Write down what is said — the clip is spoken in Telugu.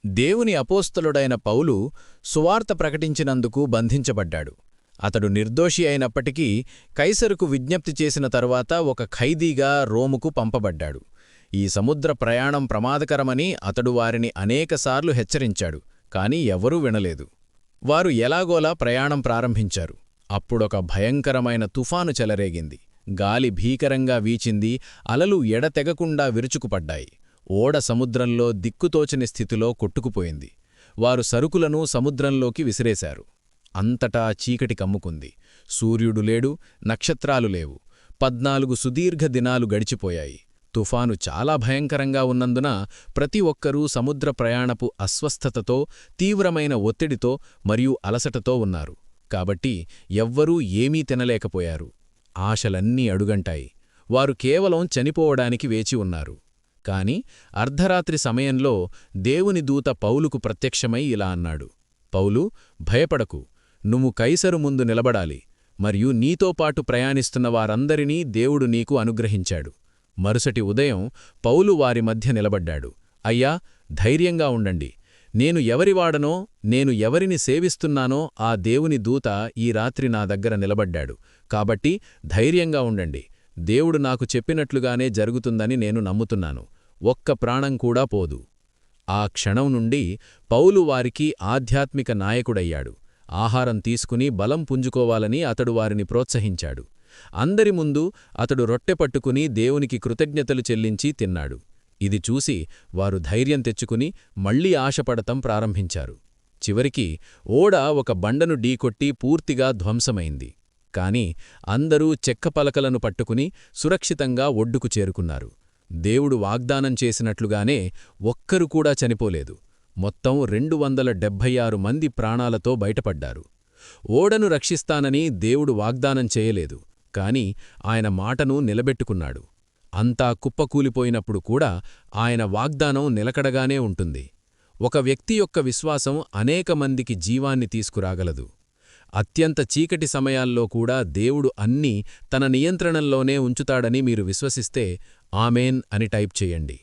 దేవుని అపోస్తలుడైన పౌలు సువార్త ప్రకటించినందుకు బంధించబడ్డాడు. అతడు నిర్దోషి అయినప్పటికీ కైసరుకు విజ్ఞప్తి చేసిన తరువాత ఒక ఖైదీగా రోముకు పంపబడ్డాడు. ఈ సముద్ర ప్రయాణం ప్రమాదకరమని అతడు వారిని అనేకసార్లు హెచ్చరించాడు, కాని ఎవరూ వినలేదు. వారు ఎలాగోలా ప్రయాణం ప్రారంభించారు. అప్పుడొక భయంకరమైన తుఫాను చెలరేగింది. గాలి భీకరంగా వీచింది. అలలు ఎడతెగకుండా విరుచుకుపడ్డాయి. ఓడ సముద్రంలో దిక్కుతోచని స్థితిలో కొట్టుకుపోయింది. వారు సరుకులను సముద్రంలోకి విసిరేశారు. అంతటా చీకటి కమ్ముకుంది. సూర్యుడు లేడు, నక్షత్రాలు లేవు. 14 సుదీర్ఘ దినాలు గడిచిపోయాయి. తుఫాను చాలా భయంకరంగా ఉన్నందున ప్రతి ఒక్కరూ సముద్ర ప్రయాణపు అస్వస్థతతో, తీవ్రమైన ఒత్తిడితో మరియు అలసటతో ఉన్నారు. కాబట్టి ఎవ్వరూ ఏమీ తినలేకపోయారు. ఆశలన్నీ అడుగంటాయి. వారు కేవలం చనిపోవడానికి వేచి ఉన్నారు. కాని అర్ధరాత్రి సమయంలో దేవుని దూత పౌలుకు ప్రత్యక్షమై ఇలా అన్నాడు: పౌలు, భయపడకు. నువ్వు కైసరు ముందు నిలబడాలి, మరియు నీతోపాటు ప్రయాణిస్తున్న వారందరినీ దేవుడు నీకు అనుగ్రహించాడు. మరుసటి ఉదయం పౌలు వారి మధ్య నిలబడ్డాడు. అయ్యా, ధైర్యంగా ఉండండి. నేను ఎవరివాడనో, నేను ఎవరిని సేవిస్తున్నానో ఆ దేవుని దూత ఈ రాత్రి నా దగ్గర నిలబడ్డాడు. కాబట్టి ధైర్యంగా ఉండండి. దేవుడు నాకు చెప్పినట్లుగానే జరుగుతుందని నేను నమ్ముతున్నాను. ఒక్క ప్రాణం కూడా పోదు. ఆ క్షణం నుండి పౌలు వారికి ఆధ్యాత్మిక నాయకుడయ్యాడు. ఆహారం తీసుకుని బలం పుంజుకోవాలని అతడు వారిని ప్రోత్సహించాడు. అందరి ముందు అతడు రొట్టె పట్టుకుని దేవునికి కృతజ్ఞతలు చెల్లించి తిన్నాడు. ఇది చూసి వారు ధైర్యం తెచ్చుకుని మళ్లీ ఆశపడతం ప్రారంభించారు. చివరికి ఓడ ఒక బండను ఢీకొట్టి పూర్తిగా ధ్వంసమైంది. కాని అందరూ చెక్కపలకలను పట్టుకుని సురక్షితంగా ఒడ్డుకు చేరుకున్నారు. దేవుడు వాగ్దానం చేసినట్లుగానే ఒక్కరు కూడా చనిపోలేదు. మొత్తం 276 మంది ప్రాణాలతో బయటపడ్డారు. ఓడను రక్షిస్తానని దేవుడు వాగ్దానం చేయలేదు, కాని ఆయన మాటను నిలబెట్టుకున్నాడు. అంతా కుప్పకూలిపోయినప్పుడు కూడా ఆయన వాగ్దానం నిలకడగానే ఉంటుంది. ఒక వ్యక్తి యొక్క విశ్వాసం అనేక మందికి జీవాన్ని తీసుకురాగలదు. అత్యంత చీకటి సమయాల్లో కూడా దేవుడు అన్నీ తన నియంత్రణలోనే ఉంచుతాడని మీరు విశ్వసిస్తే ఆమేన్ అని టైప్ చేయండి.